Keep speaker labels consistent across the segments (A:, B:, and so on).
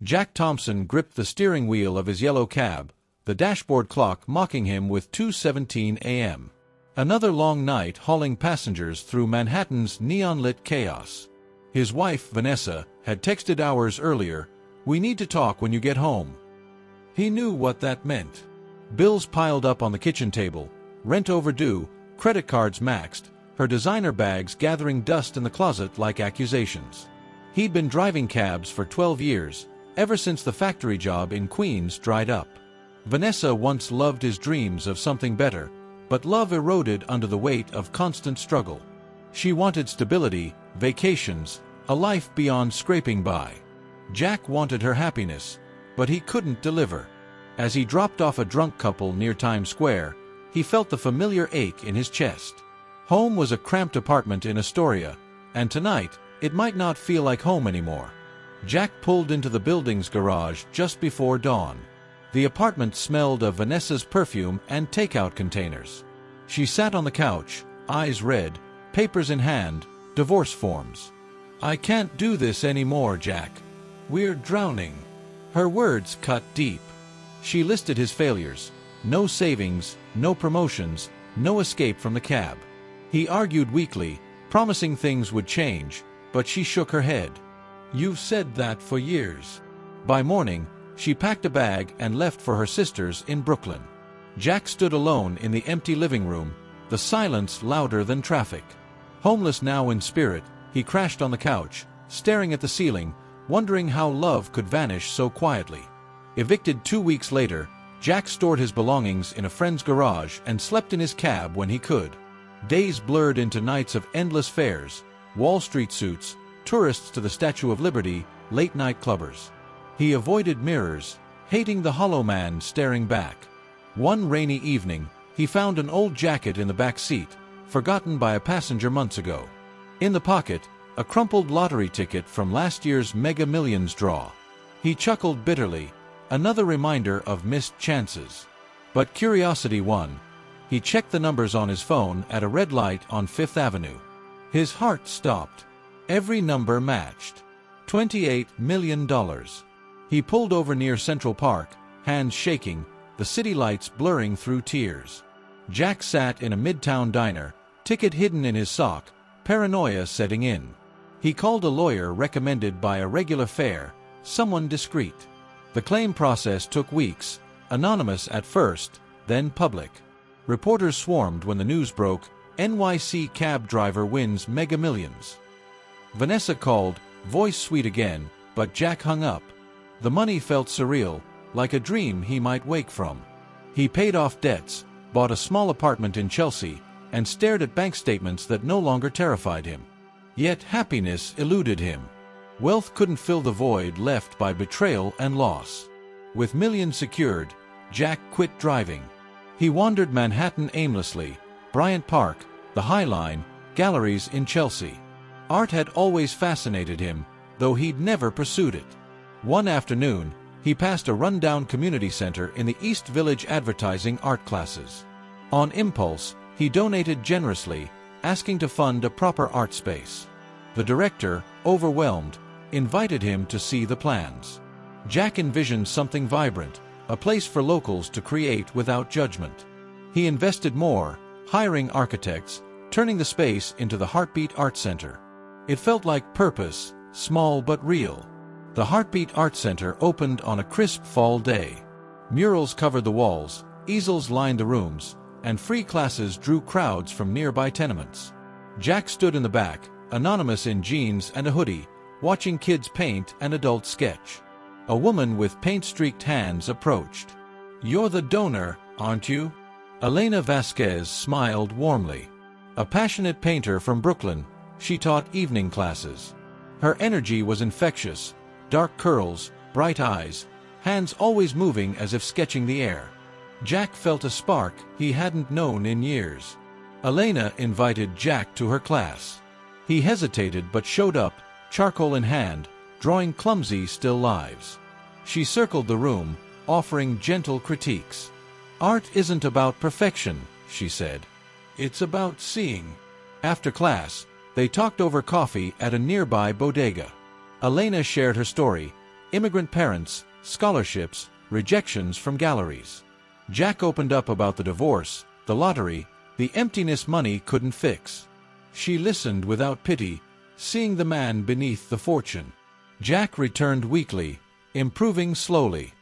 A: Jack Thompson gripped the steering wheel of his yellow cab, the dashboard clock mocking him with 2:17 a.m. Another long night hauling passengers through Manhattan's neon-lit chaos. His wife, Vanessa, had texted hours earlier, "We need to talk when you get home." He knew what that meant. Bills piled up on the kitchen table, rent overdue, credit cards maxed, her designer bags gathering dust in the closet like accusations. He'd been driving cabs for 12 years, ever since the factory job in Queens dried up. Vanessa once loved his dreams of something better, but love eroded under the weight of constant struggle. She wanted stability, vacations, a life beyond scraping by. Jack wanted her happiness, but he couldn't deliver. As he dropped off a drunk couple near Times Square, he felt the familiar ache in his chest. Home was a cramped apartment in Astoria, and tonight, it might not feel like home anymore. Jack pulled into the building's garage just before dawn. The apartment smelled of Vanessa's perfume and takeout containers. She sat on the couch, eyes red, papers in hand, divorce forms. "I can't do this anymore, Jack. We're drowning." Her words cut deep. She listed his failures: no savings, no promotions, no escape from the cab. He argued weakly, promising things would change, but she shook her head. "You've said that for years." By morning, she packed a bag and left for her sister's in Brooklyn. Jack stood alone in the empty living room, the silence louder than traffic. Homeless now in spirit, he crashed on the couch, staring at the ceiling, wondering how love could vanish so quietly. Evicted 2 weeks later, Jack stored his belongings in a friend's garage and slept in his cab when he could. Days blurred into nights of endless fares, Wall Street suits, tourists to the Statue of Liberty, late-night clubbers. He avoided mirrors, hating the hollow man staring back. One rainy evening, he found an old jacket in the back seat, forgotten by a passenger months ago. In the pocket, a crumpled lottery ticket from last year's Mega Millions draw. He chuckled bitterly, another reminder of missed chances. But curiosity won. He checked the numbers on his phone at a red light on Fifth Avenue. His heart stopped. Every number matched. $28 million. He pulled over near Central Park, hands shaking, the city lights blurring through tears. Jack sat in a midtown diner, ticket hidden in his sock, paranoia setting in. He called a lawyer recommended by a regular fare, someone discreet. The claim process took weeks, anonymous at first, then public. Reporters swarmed when the news broke: NYC cab driver wins Mega Millions. Vanessa called, voice sweet again, but Jack hung up. The money felt surreal, like a dream he might wake from. He paid off debts, bought a small apartment in Chelsea, and stared at bank statements that no longer terrified him. Yet happiness eluded him. Wealth couldn't fill the void left by betrayal and loss. With millions secured, Jack quit driving. He wandered Manhattan aimlessly, Bryant Park, the High Line, galleries in Chelsea. Art had always fascinated him, though he'd never pursued it. One afternoon, he passed a rundown community center in the East Village advertising art classes. On impulse, he donated generously, asking to fund a proper art space. The director, overwhelmed, invited him to see the plans. Jack envisioned something vibrant, a place for locals to create without judgment. He invested more, hiring architects, turning the space into the Heartbeat Art Center. It felt like purpose, small but real. The Heartbeat Art Center opened on a crisp fall day. Murals covered the walls, easels lined the rooms, and free classes drew crowds from nearby tenements. Jack stood in the back, anonymous in jeans and a hoodie, watching kids paint and adults sketch. A woman with paint-streaked hands approached. "You're the donor, aren't you?" Elena Vasquez smiled warmly. A passionate painter from Brooklyn, she taught evening classes. Her energy was infectious, dark curls, bright eyes, hands always moving as if sketching the air. Jack felt a spark he hadn't known in years. Elena invited Jack to her class. He hesitated but showed up, charcoal in hand, drawing clumsy still lives. She circled the room, offering gentle critiques. "Art isn't about perfection," she said. "It's about seeing." After class, they talked over coffee at a nearby bodega. Elena shared her story, immigrant parents, scholarships, rejections from galleries. Jack opened up about the divorce, the lottery, the emptiness money couldn't fix. She listened without pity, seeing the man beneath the fortune. Jack returned weakly, improving slowly.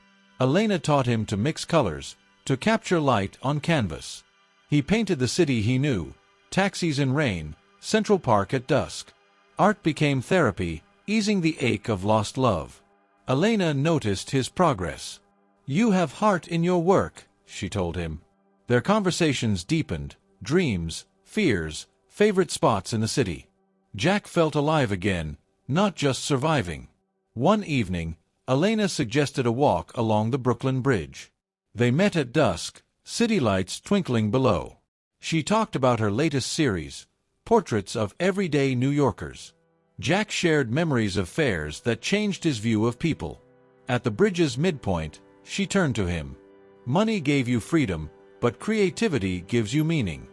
A: Elena taught him to mix colors, to capture light on canvas. He painted the city he knew, taxis in rain, Central Park at dusk. Art became therapy, easing the ache of lost love. Elena noticed his progress. "You have heart in your work," she told him. Their conversations deepened, dreams, fears, favorite spots in the city. Jack felt alive again, not just surviving. One evening, Elena suggested a walk along the Brooklyn Bridge. They met at dusk, city lights twinkling below. She talked about her latest series, portraits of everyday New Yorkers. Jack shared memories of fairs that changed his view of people. At the bridge's midpoint, she turned to him. "Money gave you freedom, but creativity gives you meaning."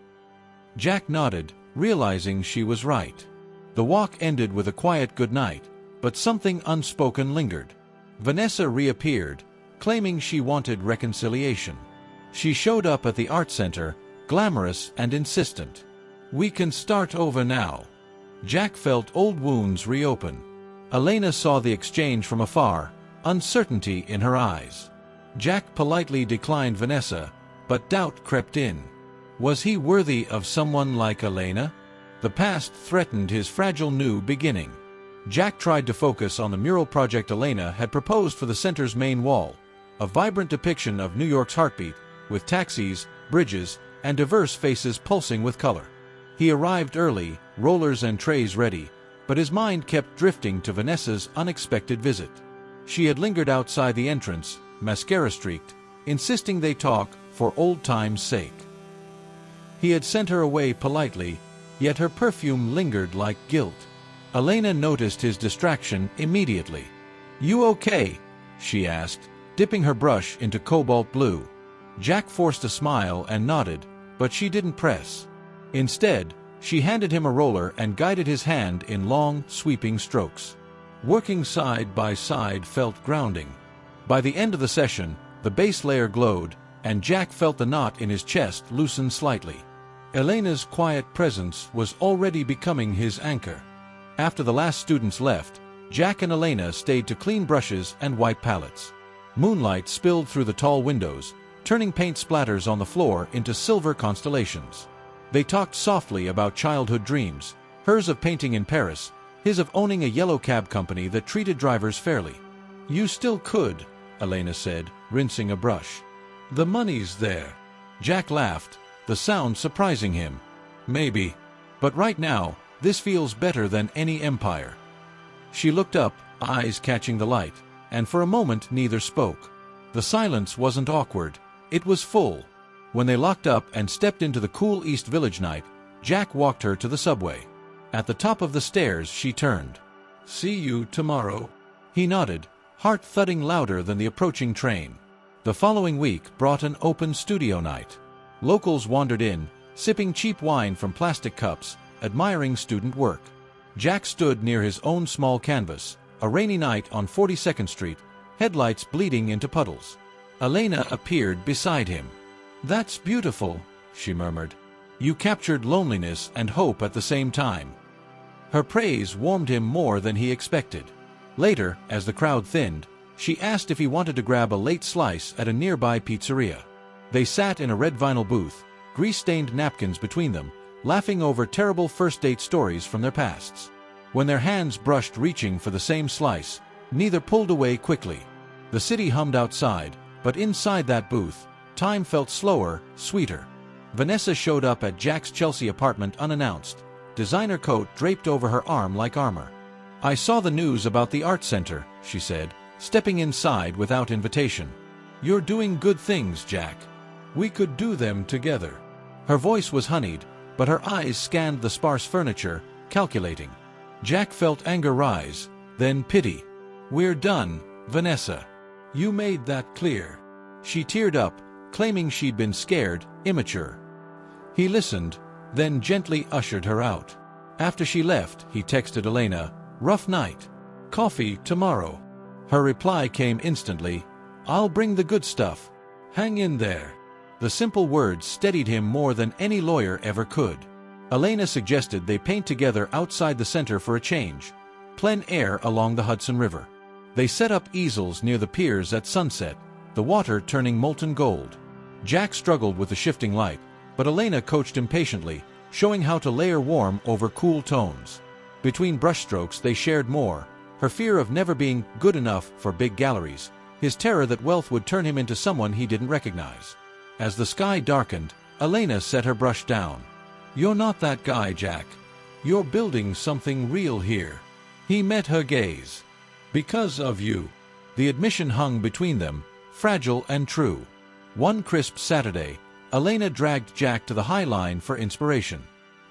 A: Jack nodded, realizing she was right. The walk ended with a quiet goodnight, but something unspoken lingered. Vanessa reappeared, claiming she wanted reconciliation. She showed up at the art center, glamorous and insistent. "We can start over now." Jack felt old wounds reopen. Elena saw the exchange from afar, uncertainty in her eyes. Jack politely declined Vanessa, but doubt crept in. Was he worthy of someone like Elena? The past threatened his fragile new beginning. Jack tried to focus on the mural project Elena had proposed for the center's main wall, a vibrant depiction of New York's heartbeat, with taxis, bridges, and diverse faces pulsing with color. He arrived early, rollers and trays ready, but his mind kept drifting to Vanessa's unexpected visit. She had lingered outside the entrance, mascara-streaked, insisting they talk for old time's sake. He had sent her away politely, yet her perfume lingered like guilt. Elena noticed his distraction immediately. "You okay?" she asked, dipping her brush into cobalt blue. Jack forced a smile and nodded, but she didn't press. Instead, she handed him a roller and guided his hand in long, sweeping strokes. Working side by side felt grounding. By the end of the session, the base layer glowed, and Jack felt the knot in his chest loosen slightly. Elena's quiet presence was already becoming his anchor. After the last students left, Jack and Elena stayed to clean brushes and wipe palettes. Moonlight spilled through the tall windows, turning paint splatters on the floor into silver constellations. They talked softly about childhood dreams, hers of painting in Paris, his of owning a yellow cab company that treated drivers fairly. "You still could," Elena said, rinsing a brush. "The money's there." Jack laughed, the sound surprising him. "Maybe. But right now, this feels better than any empire." She looked up, eyes catching the light, and for a moment neither spoke. The silence wasn't awkward, it was full. When they locked up and stepped into the cool East Village night, Jack walked her to the subway. At the top of the stairs she turned. "See you tomorrow." He nodded, heart thudding louder than the approaching train. The following week brought an open studio night. Locals wandered in, sipping cheap wine from plastic cups, admiring student work. Jack stood near his own small canvas, a rainy night on 42nd Street, headlights bleeding into puddles. Elena appeared beside him. "That's beautiful," she murmured. "You captured loneliness and hope at the same time." Her praise warmed him more than he expected. Later, as the crowd thinned, she asked if he wanted to grab a late slice at a nearby pizzeria. They sat in a red vinyl booth, grease-stained napkins between them, laughing over terrible first-date stories from their pasts. When their hands brushed reaching for the same slice, neither pulled away quickly. The city hummed outside, but inside that booth, time felt slower, sweeter. Vanessa showed up at Jack's Chelsea apartment unannounced, designer coat draped over her arm like armor. "I saw the news about the art center," she said, stepping inside without invitation. "You're doing good things, Jack. We could do them together." Her voice was honeyed, but her eyes scanned the sparse furniture, calculating. Jack felt anger rise, then pity. "We're done, Vanessa. You made that clear." She teared up, claiming she'd been scared, immature. He listened, then gently ushered her out. After she left, he texted Elena, "Rough night. Coffee tomorrow." Her reply came instantly, "I'll bring the good stuff. Hang in there." The simple words steadied him more than any lawyer ever could. Elena suggested they paint together outside the center for a change, plein air along the Hudson River. They set up easels near the piers at sunset, the water turning molten gold. Jack struggled with the shifting light, but Elena coached him patiently, showing how to layer warm over cool tones. Between brushstrokes they shared more, her fear of never being good enough for big galleries, his terror that wealth would turn him into someone he didn't recognize. As the sky darkened, Elena set her brush down. "You're not that guy, Jack. You're building something real here." He met her gaze. "Because of you." The admission hung between them, fragile and true. One crisp Saturday, Elena dragged Jack to the High Line for inspiration.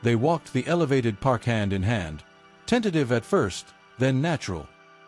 A: They walked the elevated park hand in hand, tentative at first, then natural.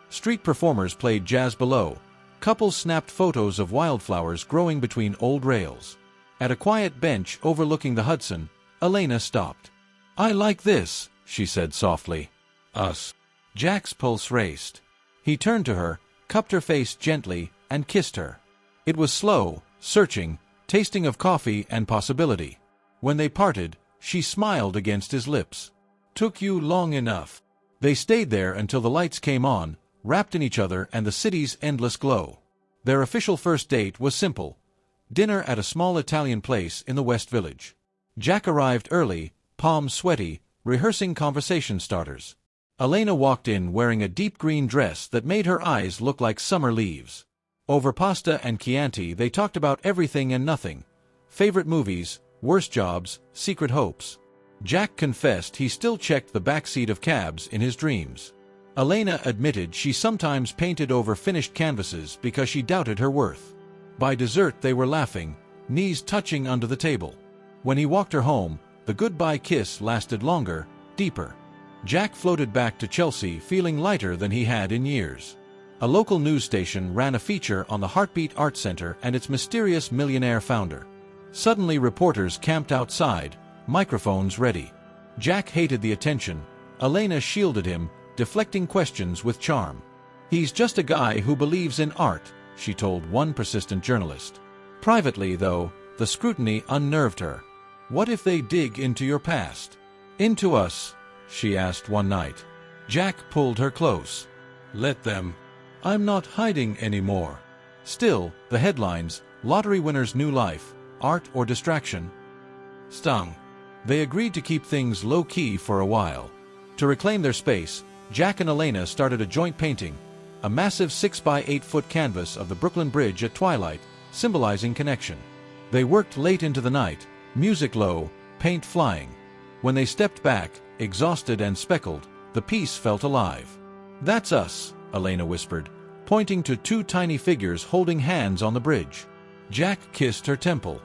A: Street performers played jazz below. Couples snapped photos of wildflowers growing between old rails. At a quiet bench overlooking the Hudson, Elena stopped. "I like this," she said softly. "Us." Jack's pulse raced. He turned to her, cupped her face gently, and kissed her. It was slow, searching, tasting of coffee and possibility. When they parted, she smiled against his lips. "Took you long enough." They stayed there until the lights came on, wrapped in each other and the city's endless glow. Their official first date was simple: dinner at a small Italian place in the West Village. Jack arrived early, palms sweaty, rehearsing conversation starters. Elena walked in wearing a deep green dress that made her eyes look like summer leaves. Over pasta and Chianti they talked about everything and nothing. Favorite movies, worst jobs, secret hopes. Jack confessed he still checked the backseat of cabs in his dreams. Elena admitted she sometimes painted over finished canvases because she doubted her worth. By dessert they were laughing, knees touching under the table. When he walked her home, the goodbye kiss lasted longer, deeper. Jack floated back to Chelsea feeling lighter than he had in years. A local news station ran a feature on the Heartbeat Art Center and its mysterious millionaire founder. Suddenly reporters camped outside, microphones ready. Jack hated the attention. Elena shielded him, deflecting questions with charm. "He's just a guy who believes in art," she told one persistent journalist. Privately, though, the scrutiny unnerved her. "What if they dig into your past?" "Into us?" she asked one night. Jack pulled her close. "Let them. I'm not hiding anymore." Still, the headlines, "Lottery winner's new life, art or distraction," stung. They agreed to keep things low-key for a while. To reclaim their space, Jack and Elena started a joint painting, a massive 6-by-8-foot canvas of the Brooklyn Bridge at twilight, symbolizing connection. They worked late into the night, music low, paint flying. When they stepped back, exhausted and speckled, the piece felt alive. "That's us," Elena whispered, pointing to two tiny figures holding hands on the bridge. Jack kissed her temple.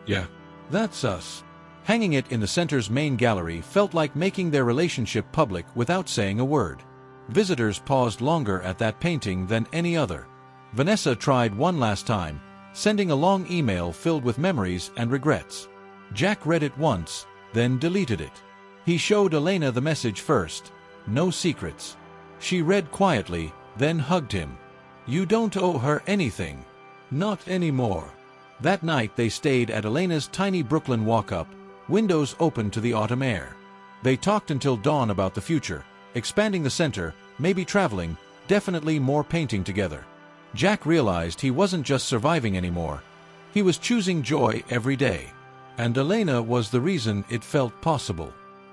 A: "Yeah, that's us." Hanging it in the center's main gallery felt like making their relationship public without saying a word. Visitors paused longer at that painting than any other. Vanessa tried one last time, sending a long email filled with memories and regrets. Jack read it once, then deleted it. He showed Elena the message first: "No secrets." She read quietly, then hugged him. "You don't owe her anything." "Not anymore." That night they stayed at Elena's tiny Brooklyn walk-up, windows open to the autumn air. They talked until dawn about the future, expanding the center, maybe traveling, definitely more painting together. Jack realized he wasn't just surviving anymore. He was choosing joy every day. And Elena was the reason it felt possible.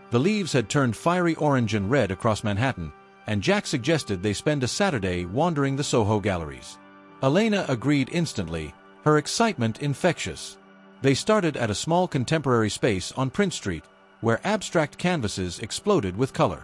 A: The leaves had turned fiery orange and red across Manhattan, and Jack suggested they spend a Saturday wandering the Soho galleries. Elena agreed instantly, her excitement infectious. They started at a small contemporary space on Prince Street, where abstract canvases exploded with color.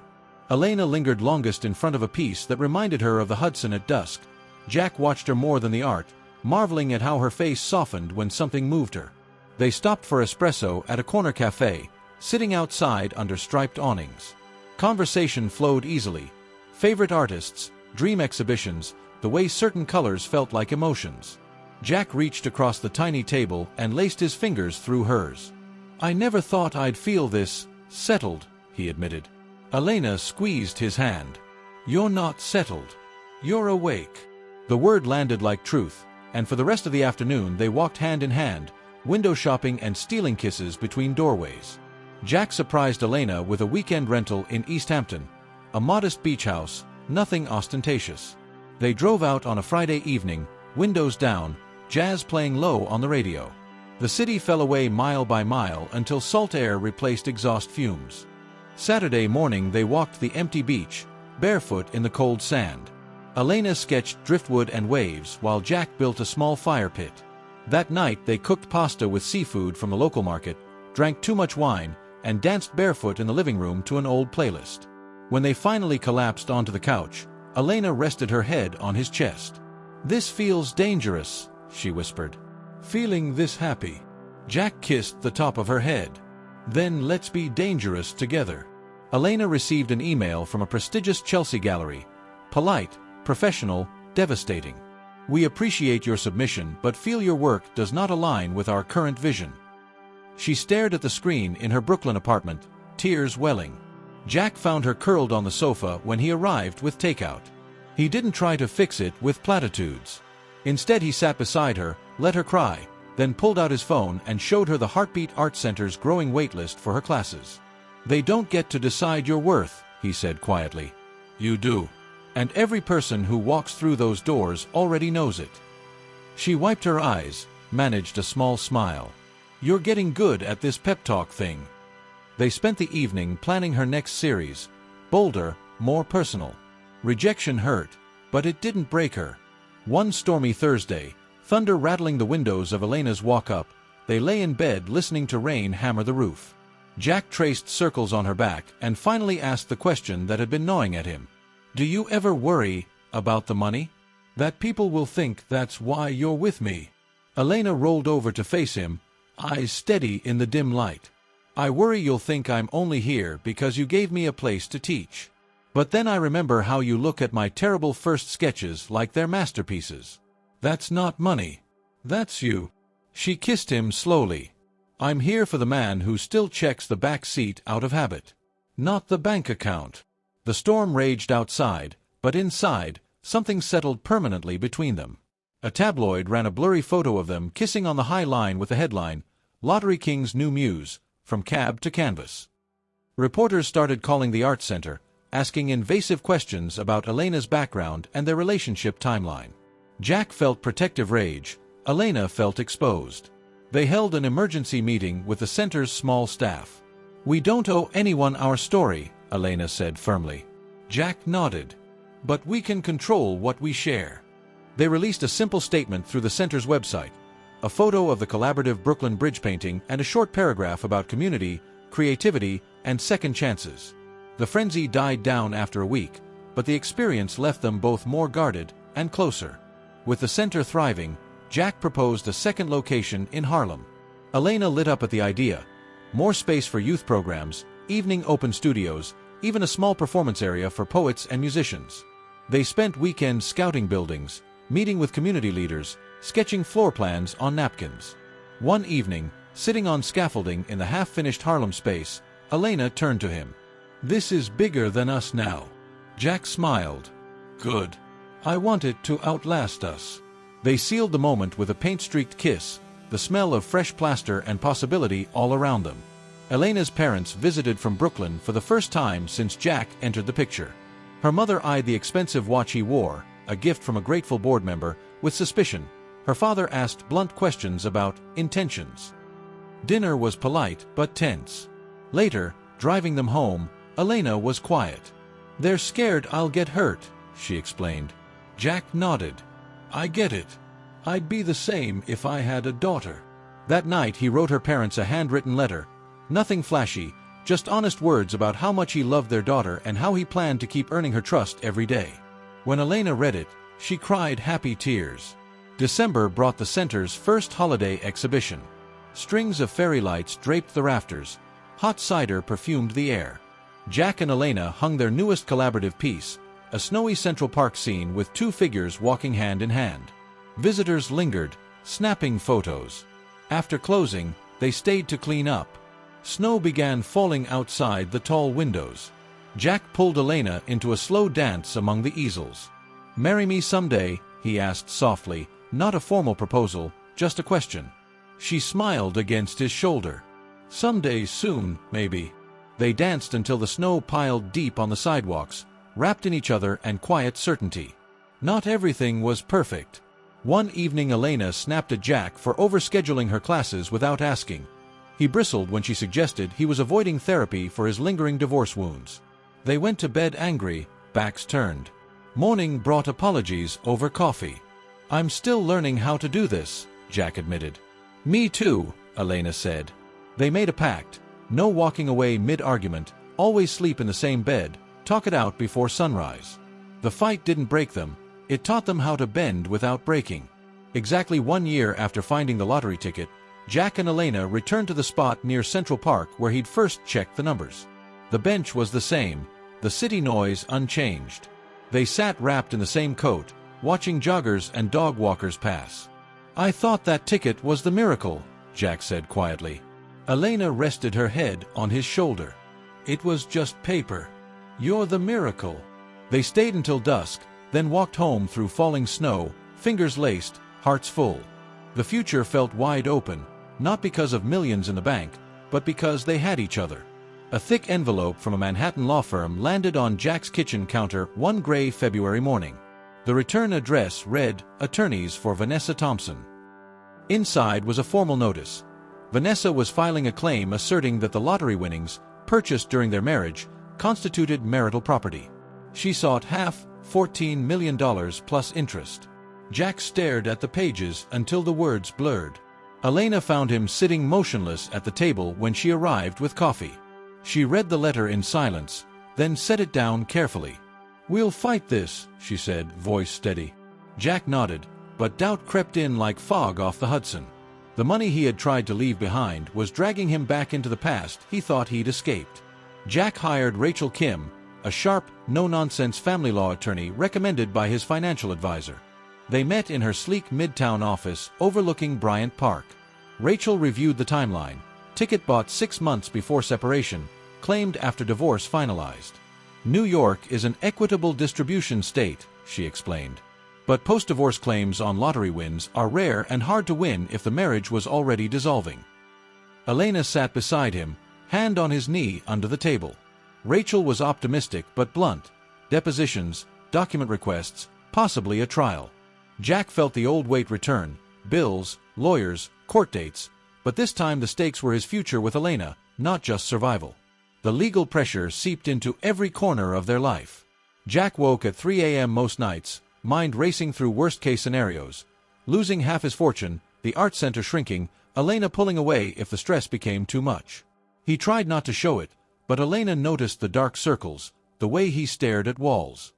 A: Elena lingered longest in front of a piece that reminded her of the Hudson at dusk. Jack watched her more than the art, marveling at how her face softened when something moved her. They stopped for espresso at a corner cafe, sitting outside under striped awnings. Conversation flowed easily. Favorite artists, dream exhibitions, the way certain colors felt like emotions. Jack reached across the tiny table and laced his fingers through hers. "I never thought I'd feel this settled," he admitted. Elena squeezed his hand. "You're not settled. You're awake." The word landed like truth, and for the rest of the afternoon they walked hand in hand, window shopping and stealing kisses between doorways. Jack surprised Elena with a weekend rental in East Hampton, a modest beach house, nothing ostentatious. They drove out on a Friday evening, windows down, jazz playing low on the radio. The city fell away mile by mile until salt air replaced exhaust fumes. Saturday morning they walked the empty beach, barefoot in the cold sand. Elena sketched driftwood and waves while Jack built a small fire pit. That night they cooked pasta with seafood from the local market, drank too much wine, and danced barefoot in the living room to an old playlist. When they finally collapsed onto the couch, Elena rested her head on his chest. "This feels dangerous," she whispered. "Feeling this happy." Jack kissed the top of her head. "Then let's be dangerous together." Elena received an email from a prestigious Chelsea gallery. Polite, professional, devastating. "We appreciate your submission but feel your work does not align with our current vision." She stared at the screen in her Brooklyn apartment, tears welling. Jack found her curled on the sofa when he arrived with takeout. He didn't try to fix it with platitudes. Instead he sat beside her, let her cry, then pulled out his phone and showed her the Heartbeat Art Center's growing waitlist for her classes. "They don't get to decide your worth," he said quietly. "You do. And every person who walks through those doors already knows it." She wiped her eyes, managed a small smile. "You're getting good at this pep talk thing." They spent the evening planning her next series, bolder, more personal. Rejection hurt, but it didn't break her. One stormy Thursday, thunder rattling the windows of Elena's walk-up, they lay in bed listening to rain hammer the roof. Jack traced circles on her back and finally asked the question that had been gnawing at him. "Do you ever worry about the money? That people will think that's why you're with me?" Elena rolled over to face him, eyes steady in the dim light. "I worry you'll think I'm only here because you gave me a place to teach. But then I remember how you look at my terrible first sketches like they're masterpieces. That's not money. That's you." She kissed him slowly. "I'm here for the man who still checks the back seat out of habit, not the bank account." The storm raged outside, but inside, something settled permanently between them. A tabloid ran a blurry photo of them kissing on the high line with the headline, "Lottery King's New Muse, From Cab to Canvas." Reporters started calling the art center, asking invasive questions about Elena's background and their relationship timeline. Jack felt protective rage, Elena felt exposed. They held an emergency meeting with the center's small staff. "We don't owe anyone our story," Elena said firmly. Jack nodded. "But we can control what we share." They released a simple statement through the center's website, a photo of the collaborative Brooklyn Bridge painting and a short paragraph about community, creativity, and second chances. The frenzy died down after a week, but the experience left them both more guarded and closer. With the center thriving, Jack proposed a second location in Harlem. Elena lit up at the idea. More space for youth programs, evening open studios, even a small performance area for poets and musicians. They spent weekends scouting buildings, meeting with community leaders, sketching floor plans on napkins. One evening, sitting on scaffolding in the half-finished Harlem space, Elena turned to him. "This is bigger than us now." Jack smiled. "Good. I want it to outlast us." They sealed the moment with a paint-streaked kiss, the smell of fresh plaster and possibility all around them. Elena's parents visited from Brooklyn for the first time since Jack entered the picture. Her mother eyed the expensive watch he wore, a gift from a grateful board member, with suspicion. Her father asked blunt questions about intentions. Dinner was polite but tense. Later, driving them home, Elena was quiet. "They're scared I'll get hurt," she explained. Jack nodded. "I get it. I'd be the same if I had a daughter." That night he wrote her parents a handwritten letter. Nothing flashy, just honest words about how much he loved their daughter and how he planned to keep earning her trust every day. When Elena read it, she cried happy tears. December brought the center's first holiday exhibition. Strings of fairy lights draped the rafters. Hot cider perfumed the air. Jack and Elena hung their newest collaborative piece, a snowy Central Park scene with two figures walking hand in hand. Visitors lingered, snapping photos. After closing, they stayed to clean up. Snow began falling outside the tall windows. Jack pulled Elena into a slow dance among the easels. "Marry me someday," he asked softly, not a formal proposal, just a question. She smiled against his shoulder. Someday soon, maybe. They danced until the snow piled deep on the sidewalks, wrapped in each other and quiet certainty. Not everything was perfect. One evening Elena snapped at Jack for overscheduling her classes without asking. He bristled when she suggested he was avoiding therapy for his lingering divorce wounds. They went to bed angry, backs turned. Morning brought apologies over coffee. "I'm still learning how to do this," Jack admitted. "Me too," Elena said. They made a pact. No walking away mid-argument, always sleep in the same bed, talk it out before sunrise. The fight didn't break them, it taught them how to bend without breaking. Exactly 1 year after finding the lottery ticket, Jack and Elena returned to the spot near Central Park where he'd first checked the numbers. The bench was the same, the city noise unchanged. They sat wrapped in the same coat, watching joggers and dog walkers pass. "I thought that ticket was the miracle," Jack said quietly. Elena rested her head on his shoulder. "It was just paper. You're the miracle." They stayed until dusk, then walked home through falling snow, fingers laced, hearts full. The future felt wide open, not because of millions in the bank, but because they had each other. A thick envelope from a Manhattan law firm landed on Jack's kitchen counter one gray February morning. The return address read, "Attorneys for Vanessa Thompson." Inside was a formal notice. Vanessa was filing a claim asserting that the lottery winnings, purchased during their marriage, constituted marital property. She sought half, $14 million plus interest. Jack stared at the pages until the words blurred. Elena found him sitting motionless at the table when she arrived with coffee. She read the letter in silence, then set it down carefully. "We'll fight this," she said, voice steady. Jack nodded, but doubt crept in like fog off the Hudson. The money he had tried to leave behind was dragging him back into the past he thought he'd escaped. Jack hired Rachel Kim, a sharp, no-nonsense family law attorney recommended by his financial advisor. They met in her sleek midtown office overlooking Bryant Park. Rachel reviewed the timeline. Ticket bought 6 months before separation, claimed after divorce finalized. "New York is an equitable distribution state," she explained. "But post-divorce claims on lottery wins are rare and hard to win if the marriage was already dissolving." Elena sat beside him, hand on his knee under the table. Rachel was optimistic but blunt. Depositions, document requests, possibly a trial. Jack felt the old weight return, bills, lawyers, court dates, but this time the stakes were his future with Elena, not just survival. The legal pressure seeped into every corner of their life. Jack woke at 3 a.m. most nights, mind racing through worst-case scenarios. Losing half his fortune, the art center shrinking, Elena pulling away if the stress became too much. He tried not to show it, but Elena noticed the dark circles, the way he stared at walls.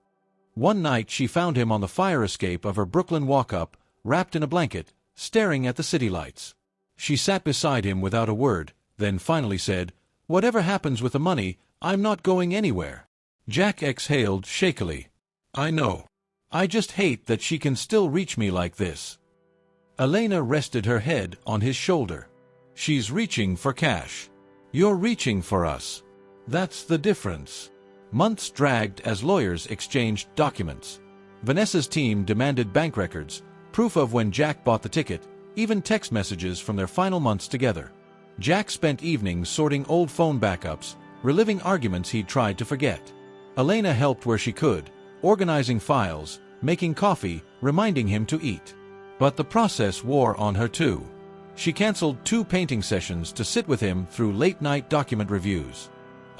A: One night she found him on the fire escape of her Brooklyn walk-up, wrapped in a blanket, staring at the city lights. She sat beside him without a word, then finally said, "Whatever happens with the money, I'm not going anywhere." Jack exhaled shakily. "I know. I just hate that she can still reach me like this." Elena rested her head on his shoulder. "She's reaching for cash. You're reaching for us. That's the difference." Months dragged as lawyers exchanged documents. Vanessa's team demanded bank records, proof of when Jack bought the ticket, even text messages from their final months together. Jack spent evenings sorting old phone backups, reliving arguments he'd tried to forget. Elena helped where she could, organizing files, making coffee, reminding him to eat. But the process wore on her too. She canceled 2 painting sessions to sit with him through late-night document reviews.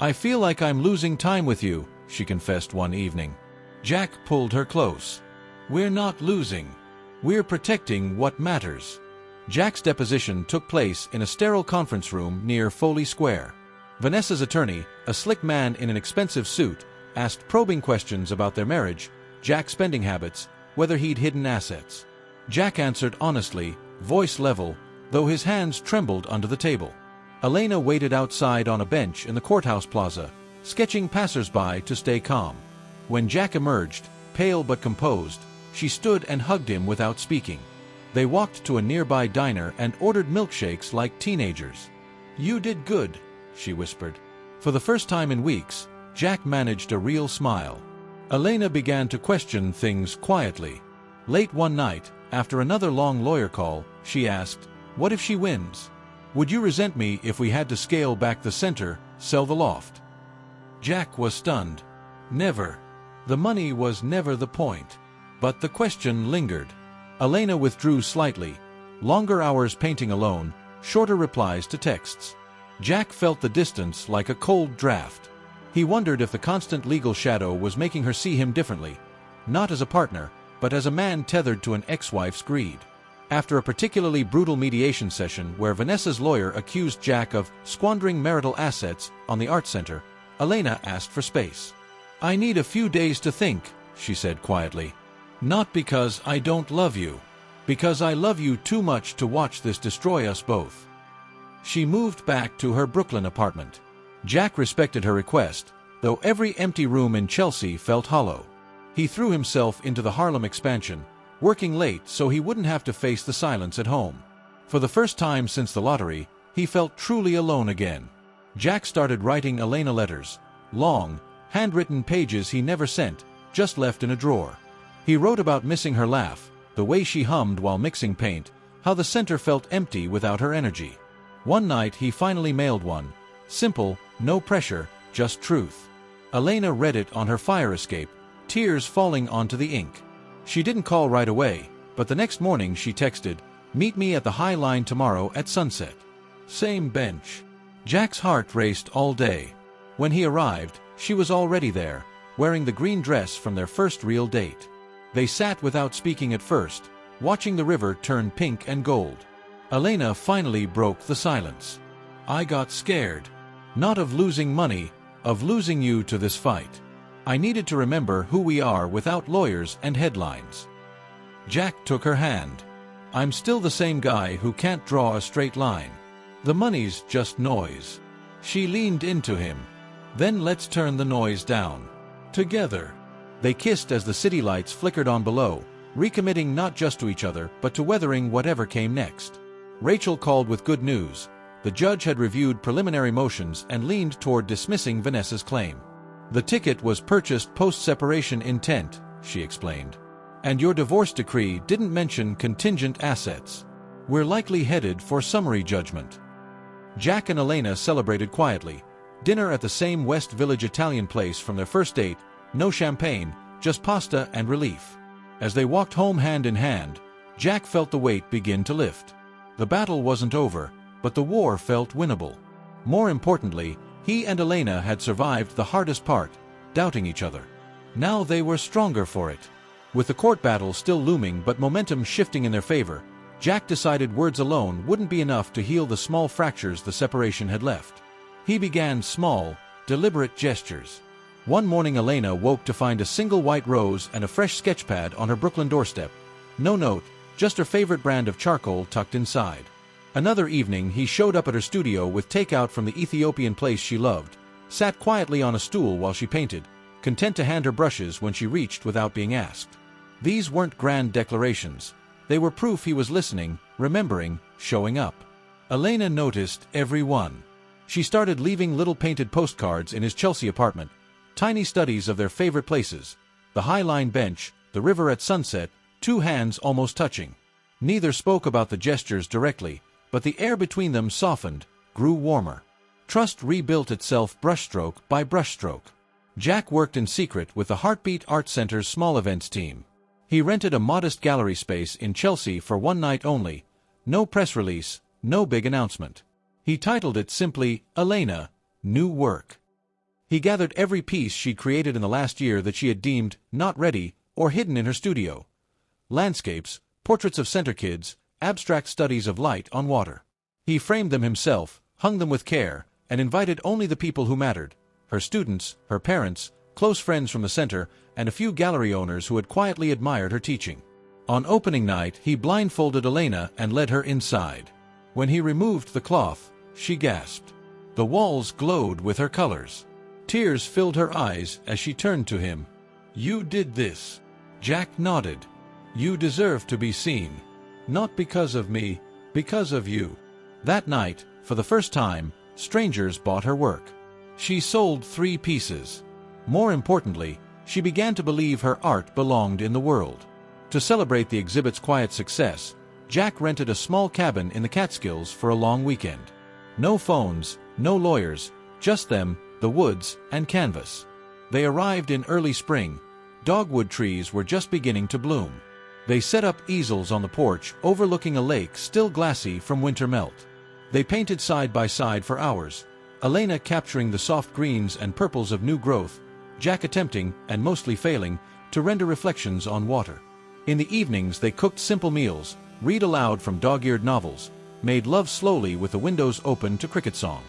A: "I feel like I'm losing time with you," she confessed one evening. Jack pulled her close. "We're not losing. We're protecting what matters." Jack's deposition took place in a sterile conference room near Foley Square. Vanessa's attorney, a slick man in an expensive suit, asked probing questions about their marriage, Jack's spending habits, whether he'd hidden assets. Jack answered honestly, voice level, though his hands trembled under the table. Elena waited outside on a bench in the courthouse plaza, sketching passers-by to stay calm. When Jack emerged, pale but composed, she stood and hugged him without speaking. They walked to a nearby diner and ordered milkshakes like teenagers. "You did good," she whispered. For the first time in weeks, Jack managed a real smile. Elena began to question things quietly. Late one night, after another long lawyer call, she asked, "What if she wins? Would you resent me if we had to scale back the center, sell the loft?" Jack was stunned. Never. The money was never the point. But the question lingered. Elena withdrew slightly. Longer hours painting alone, shorter replies to texts. Jack felt the distance like a cold draft. He wondered if the constant legal shadow was making her see him differently, not as a partner, but as a man tethered to an ex-wife's greed. After a particularly brutal mediation session where Vanessa's lawyer accused Jack of squandering marital assets on the art center, Elena asked for space. "I need a few days to think," she said quietly. "Not because I don't love you. Because I love you too much to watch this destroy us both." She moved back to her Brooklyn apartment. Jack respected her request, though every empty room in Chelsea felt hollow. He threw himself into the Harlem expansion, working late so he wouldn't have to face the silence at home. For the first time since the lottery, he felt truly alone again. Jack started writing Elena letters, long, handwritten pages he never sent, just left in a drawer. He wrote about missing her laugh, the way she hummed while mixing paint, how the center felt empty without her energy. One night he finally mailed one. Simple, no pressure, just truth. Elena read it on her fire escape, tears falling onto the ink. She didn't call right away, but the next morning she texted, "Meet me at the High Line tomorrow at sunset. Same bench." Jack's heart raced all day. When he arrived, she was already there, wearing the green dress from their first real date. They sat without speaking at first, watching the river turn pink and gold. Elena finally broke the silence. "I got scared. Not of losing money, of losing you to this fight. I needed to remember who we are without lawyers and headlines." Jack took her hand. "I'm still the same guy who can't draw a straight line. The money's just noise." She leaned into him. "Then let's turn the noise down. Together." They kissed as the city lights flickered on below, recommitting not just to each other but to weathering whatever came next. Rachel called with good news. The judge had reviewed preliminary motions and leaned toward dismissing Vanessa's claim. "The ticket was purchased post-separation intent," she explained. "And your divorce decree didn't mention contingent assets. We're likely headed for summary judgment." Jack and Elena celebrated quietly. Dinner at the same West Village Italian place from their first date, no champagne, just pasta and relief. As they walked home hand in hand, Jack felt the weight begin to lift. The battle wasn't over, but the war felt winnable. More importantly, he and Elena had survived the hardest part, doubting each other. Now they were stronger for it. With the court battle still looming but momentum shifting in their favor, Jack decided words alone wouldn't be enough to heal the small fractures the separation had left. He began small, deliberate gestures. One morning Elena woke to find a single white rose and a fresh sketchpad on her Brooklyn doorstep. No note, just her favorite brand of charcoal tucked inside. Another evening he showed up at her studio with takeout from the Ethiopian place she loved, sat quietly on a stool while she painted, content to hand her brushes when she reached without being asked. These weren't grand declarations. They were proof he was listening, remembering, showing up. Elena noticed every one. She started leaving little painted postcards in his Chelsea apartment, tiny studies of their favorite places, the High Line bench, the river at sunset, two hands almost touching. Neither spoke about the gestures directly, but the air between them softened, grew warmer. Trust rebuilt itself brushstroke by brushstroke. Jack worked in secret with the Heartbeat Art Center's small events team. He rented a modest gallery space in Chelsea for one night only. No press release, no big announcement. He titled it simply, Elena, New Work. He gathered every piece she'd created in the last year that she had deemed not ready or hidden in her studio. Landscapes, portraits of center kids, abstract studies of light on water. He framed them himself, hung them with care, and invited only the people who mattered, her students, her parents, close friends from the center, and a few gallery owners who had quietly admired her teaching. On opening night, he blindfolded Elena and led her inside. When he removed the cloth, she gasped. The walls glowed with her colors. Tears filled her eyes as she turned to him. "You did this." Jack nodded. "You deserve to be seen. Not because of me, because of you." That night, for the first time, strangers bought her work. She sold 3 pieces. More importantly, she began to believe her art belonged in the world. To celebrate the exhibit's quiet success, Jack rented a small cabin in the Catskills for a long weekend. No phones, no lawyers, just them, the woods, and canvas. They arrived in early spring. Dogwood trees were just beginning to bloom. They set up easels on the porch overlooking a lake still glassy from winter melt. They painted side by side for hours, Elena capturing the soft greens and purples of new growth, Jack attempting, and mostly failing, to render reflections on water. In the evenings they cooked simple meals, read aloud from dog-eared novels, made love slowly with the windows open to cricket song.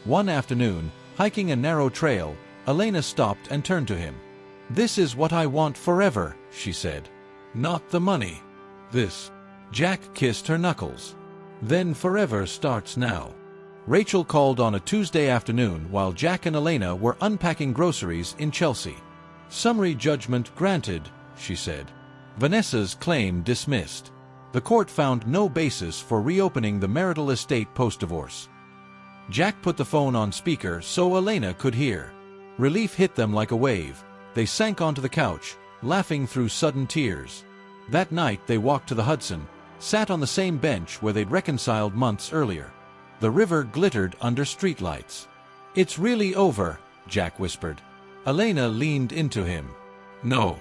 A: One afternoon, hiking a narrow trail, Elena stopped and turned to him. "This is what I want forever," she said. "Not the money. This." Jack kissed her knuckles. "Then forever starts now." Rachel called on a Tuesday afternoon while Jack and Elena were unpacking groceries in Chelsea. "Summary judgment granted," she said. Vanessa's claim dismissed. The court found no basis for reopening the marital estate post-divorce. Jack put the phone on speaker so Elena could hear. Relief hit them like a wave. They sank onto the couch, laughing through sudden tears. That night they walked to the Hudson, sat on the same bench where they'd reconciled months earlier. The river glittered under streetlights. "It's really over," Jack whispered. Elena leaned into him. "No,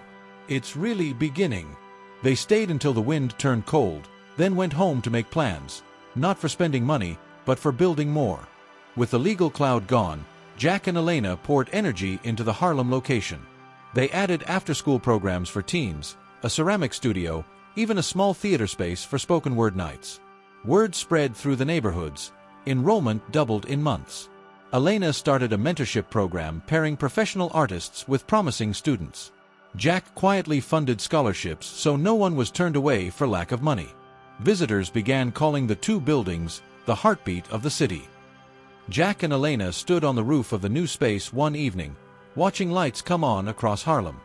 A: it's really beginning." They stayed until the wind turned cold, then went home to make plans, not for spending money, but for building more. With the legal cloud gone, Jack and Elena poured energy into the Harlem location. They added after-school programs for teens, a ceramic studio, even a small theater space for spoken word nights. Word spread through the neighborhoods. Enrollment doubled in months. Elena started a mentorship program pairing professional artists with promising students. Jack quietly funded scholarships so no one was turned away for lack of money. Visitors began calling the two buildings the heartbeat of the city. Jack and Elena stood on the roof of the new space one evening, watching lights come on across Harlem.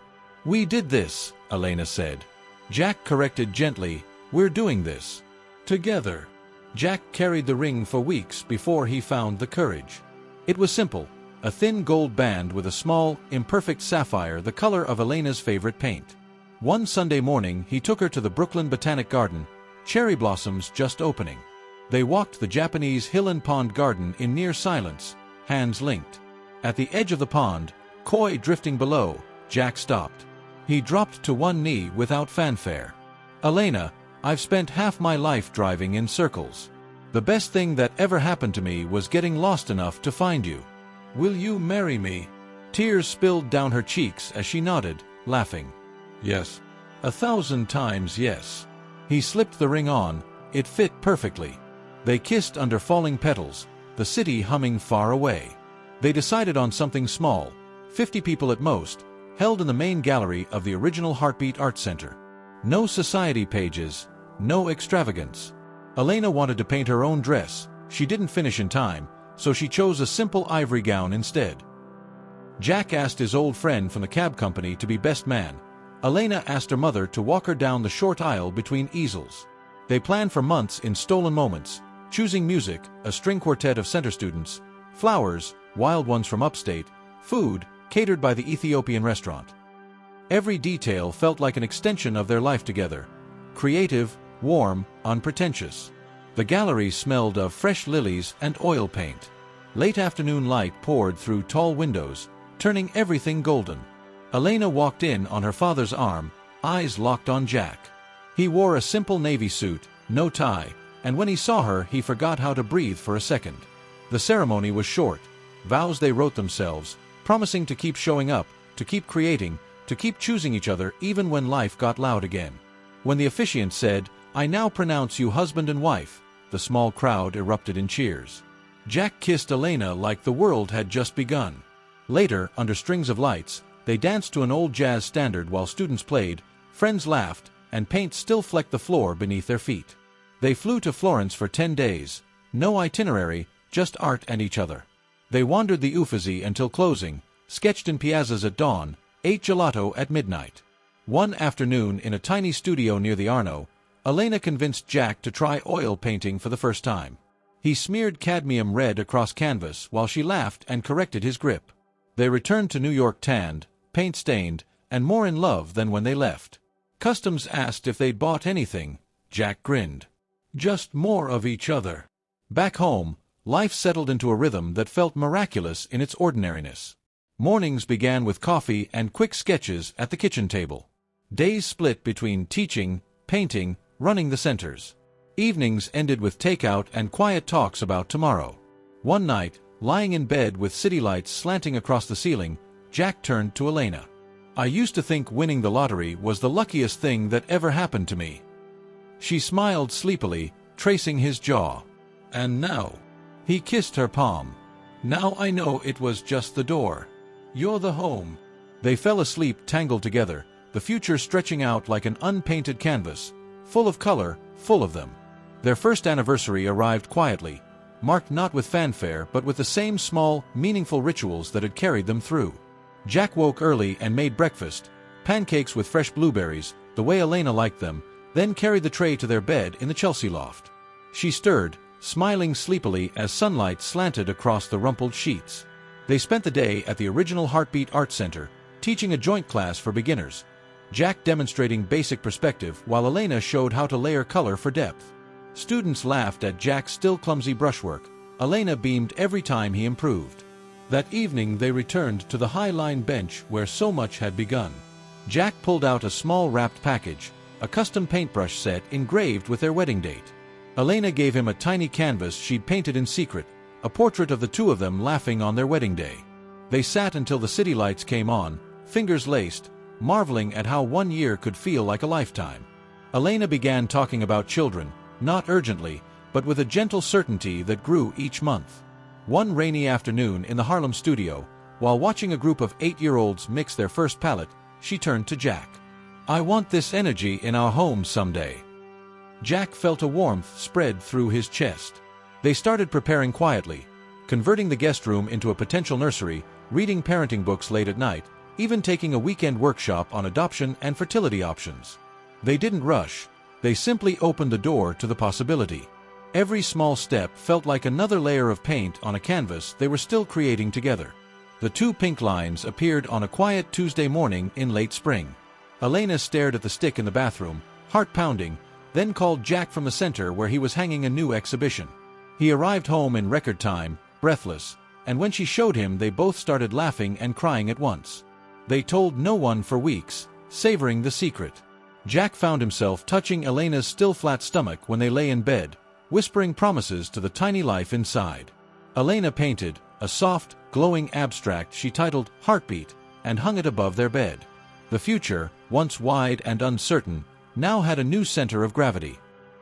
A: "We did this," Elena said. Jack corrected gently, "We're doing this together." Jack carried the ring for weeks before he found the courage. It was simple, a thin gold band with a small, imperfect sapphire the color of Elena's favorite paint. One Sunday morning he took her to the Brooklyn Botanic Garden, cherry blossoms just opening. They walked the Japanese hill and pond garden in near silence, hands linked. At the edge of the pond, koi drifting below, Jack stopped. He dropped to one knee without fanfare. "Elena, I've spent half my life driving in circles. The best thing that ever happened to me was getting lost enough to find you. Will you marry me?" Tears spilled down her cheeks as she nodded, laughing. "Yes. 1,000 times yes." He slipped the ring on. It fit perfectly. They kissed under falling petals, the city humming far away. They decided on something small, 50 people at most, held in the main gallery of the original Heartbeat Art Center. No society pages, no extravagance. Elena wanted to paint her own dress. She didn't finish in time, so she chose a simple ivory gown instead. Jack asked his old friend from the cab company to be best man. Elena asked her mother to walk her down the short aisle between easels. They planned for months in stolen moments, choosing music, a string quartet of center students, flowers, wild ones from upstate, food, catered by the Ethiopian restaurant. Every detail felt like an extension of their life together. Creative, warm, unpretentious. The gallery smelled of fresh lilies and oil paint. Late afternoon light poured through tall windows, turning everything golden. Elena walked in on her father's arm, eyes locked on Jack. He wore a simple navy suit, no tie, and when he saw her he forgot how to breathe for a second. The ceremony was short, vows they wrote themselves, promising to keep showing up, to keep creating, to keep choosing each other even when life got loud again. When the officiant said, "I now pronounce you husband and wife," the small crowd erupted in cheers. Jack kissed Elena like the world had just begun. Later, under strings of lights, they danced to an old jazz standard while students played, friends laughed, and paint still flecked the floor beneath their feet. They flew to Florence for 10 days, no itinerary, just art and each other. They wandered the Uffizi until closing, sketched in piazzas at dawn, ate gelato at midnight. One afternoon in a tiny studio near the Arno, Elena convinced Jack to try oil painting for the first time. He smeared cadmium red across canvas while she laughed and corrected his grip. They returned to New York tanned, paint-stained, and more in love than when they left. Customs asked if they'd bought anything. Jack grinned. Just more of each other. Back home, life settled into a rhythm that felt miraculous in its ordinariness. Mornings began with coffee and quick sketches at the kitchen table. Days split between teaching, painting, running the centers. Evenings ended with takeout and quiet talks about tomorrow. One night, lying in bed with city lights slanting across the ceiling, Jack turned to Elena. I used to think winning the lottery was the luckiest thing that ever happened to me. She smiled sleepily, tracing his jaw. And now? He kissed her palm. Now I know it was just the door. You're the home. They fell asleep tangled together, the future stretching out like an unpainted canvas, full of color, full of them. Their first anniversary arrived quietly, marked not with fanfare but with the same small, meaningful rituals that had carried them through. Jack woke early and made breakfast, pancakes with fresh blueberries, the way Elena liked them, then carried the tray to their bed in the Chelsea loft. She stirred, smiling sleepily as sunlight slanted across the rumpled sheets. They spent the day at the original Heartbeat Art Center, teaching a joint class for beginners, Jack demonstrating basic perspective while Elena showed how to layer color for depth. Students laughed at Jack's still clumsy brushwork. Elena beamed every time he improved. That evening they returned to the high-line bench where so much had begun. Jack pulled out a small wrapped package, a custom paintbrush set engraved with their wedding date. Elena gave him a tiny canvas she'd painted in secret, a portrait of the two of them laughing on their wedding day. They sat until the city lights came on, fingers laced, marveling at how 1 year could feel like a lifetime. Elena began talking about children, not urgently, but with a gentle certainty that grew each month. One rainy afternoon in the Harlem studio, while watching a group of 8-year-olds mix their first palette, she turned to Jack. I want this energy in our home someday. Jack felt a warmth spread through his chest. They started preparing quietly, converting the guest room into a potential nursery, reading parenting books late at night, even taking a weekend workshop on adoption and fertility options. They didn't rush. They simply opened the door to the possibility. Every small step felt like another layer of paint on a canvas they were still creating together. The 2 pink lines appeared on a quiet Tuesday morning in late spring. Elena stared at the stick in the bathroom, heart pounding, then called Jack from the center where he was hanging a new exhibition. He arrived home in record time, breathless, and when she showed him they both started laughing and crying at once. They told no one for weeks, savoring the secret. Jack found himself touching Elena's still flat stomach when they lay in bed, whispering promises to the tiny life inside. Elena painted a soft, glowing abstract she titled Heartbeat and hung it above their bed. The future, once wide and uncertain, now had a new center of gravity.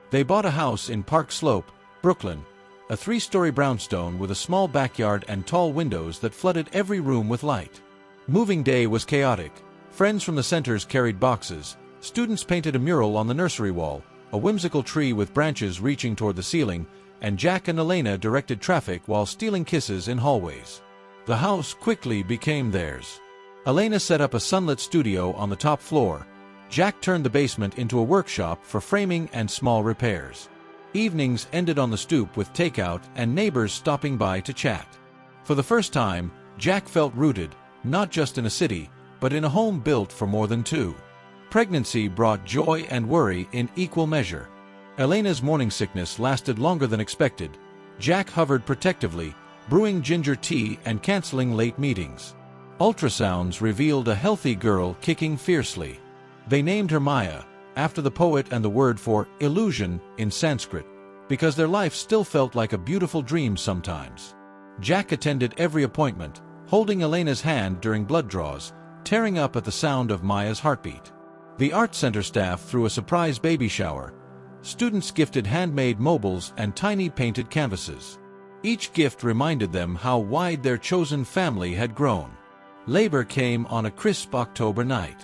A: They bought a house in Park Slope, Brooklyn, a 3-story brownstone with a small backyard and tall windows that flooded every room with light. Moving day was chaotic. Friends from the centers carried boxes, students painted a mural on the nursery wall, a whimsical tree with branches reaching toward the ceiling, and Jack and Elena directed traffic while stealing kisses in hallways. The house quickly became theirs. Elena set up a sunlit studio on the top floor. Jack turned the basement into a workshop for framing and small repairs. Evenings ended on the stoop with takeout and neighbors stopping by to chat. For the first time, Jack felt rooted, not just in a city, but in a home built for more than two. Pregnancy brought joy and worry in equal measure. Elena's morning sickness lasted longer than expected. Jack hovered protectively, brewing ginger tea and canceling late meetings. Ultrasounds revealed a healthy girl kicking fiercely. They named her Maya, after the poet and the word for illusion in Sanskrit, because their life still felt like a beautiful dream sometimes. Jack attended every appointment, holding Elena's hand during blood draws, tearing up at the sound of Maya's heartbeat. The art center staff threw a surprise baby shower. Students gifted handmade mobiles and tiny painted canvases. Each gift reminded them how wide their chosen family had grown. Labor came on a crisp October night.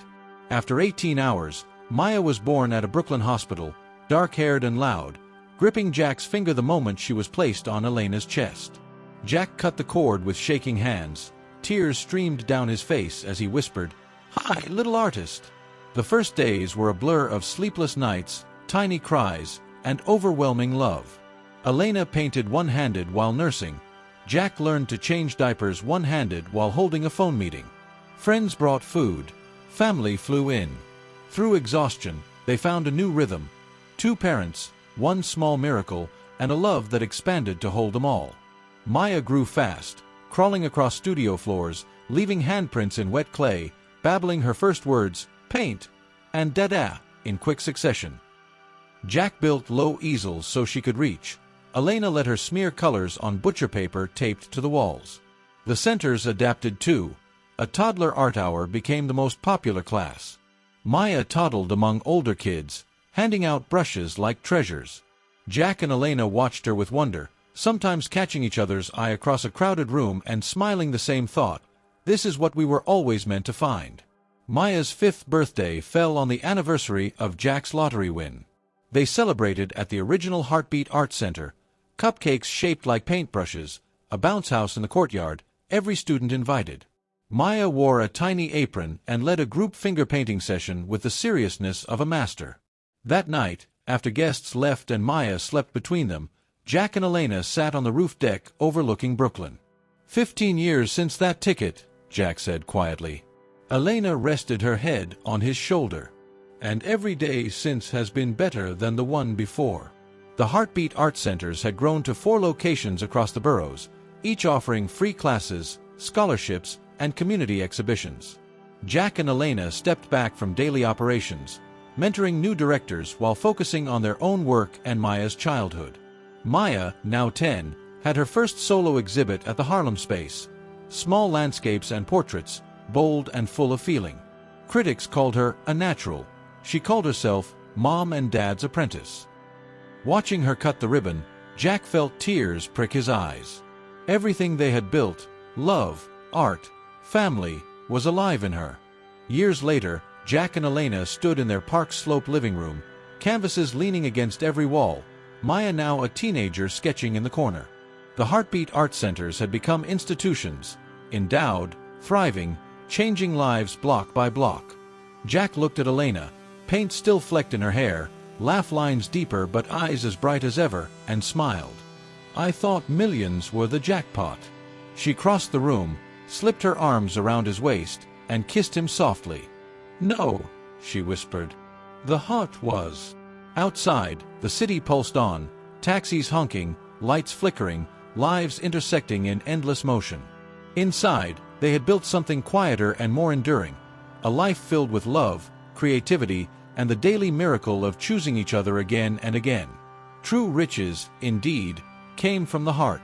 A: After 18 hours, Maya was born at a Brooklyn hospital, dark-haired and loud, gripping Jack's finger the moment she was placed on Elena's chest. Jack cut the cord with shaking hands. Tears streamed down his face as he whispered, "Hi, little artist." The first days were a blur of sleepless nights, tiny cries, and overwhelming love. Elena painted one-handed while nursing. Jack learned to change diapers one-handed while holding a phone meeting. Friends brought food. Family flew in. Through exhaustion, they found a new rhythm. 2 parents, 1 small miracle, and a love that expanded to hold them all. Maya grew fast, crawling across studio floors, leaving handprints in wet clay, babbling her first words, paint, and dada, in quick succession. Jack built low easels so she could reach. Elena let her smear colors on butcher paper taped to the walls. The centers adapted too. A toddler art hour became the most popular class. Maya toddled among older kids, handing out brushes like treasures. Jack and Elena watched her with wonder, sometimes catching each other's eye across a crowded room and smiling the same thought. This is what we were always meant to find. Maya's 5th birthday fell on the anniversary of Jack's lottery win. They celebrated at the original Heartbeat Art Center. Cupcakes shaped like paintbrushes, a bounce house in the courtyard, every student invited. Maya wore a tiny apron and led a group finger painting session with the seriousness of a master. That night, after guests left and Maya slept between them, Jack and Elena sat on the roof deck overlooking Brooklyn. 15 years since that ticket, Jack said quietly. Elena rested her head on his shoulder. And every day since has been better than the one before. The Heartbeat Art Centers had grown to 4 locations across the boroughs, each offering free classes, scholarships, and community exhibitions. Jack and Elena stepped back from daily operations, mentoring new directors while focusing on their own work and Maya's childhood. Maya, now 10, had her first solo exhibit at the Harlem Space. Small landscapes and portraits, bold and full of feeling. Critics called her a natural. She called herself Mom and Dad's apprentice. Watching her cut the ribbon, Jack felt tears prick his eyes. Everything they had built, love, art, family, was alive in her. Years later, Jack and Elena stood in their Park Slope living room, canvases leaning against every wall, Maya now a teenager sketching in the corner. The Heartbeat Art Centers had become institutions, endowed, thriving, changing lives block by block. Jack looked at Elena, paint still flecked in her hair, laugh lines deeper but eyes as bright as ever, and smiled. I thought millions were the jackpot. She crossed the room, slipped her arms around his waist, and kissed him softly. No, she whispered. The heart was. Outside, the city pulsed on, taxis honking, lights flickering, lives intersecting in endless motion. Inside, they had built something quieter and more enduring, a life filled with love, creativity, and the daily miracle of choosing each other again and again. True riches, indeed, came from the heart.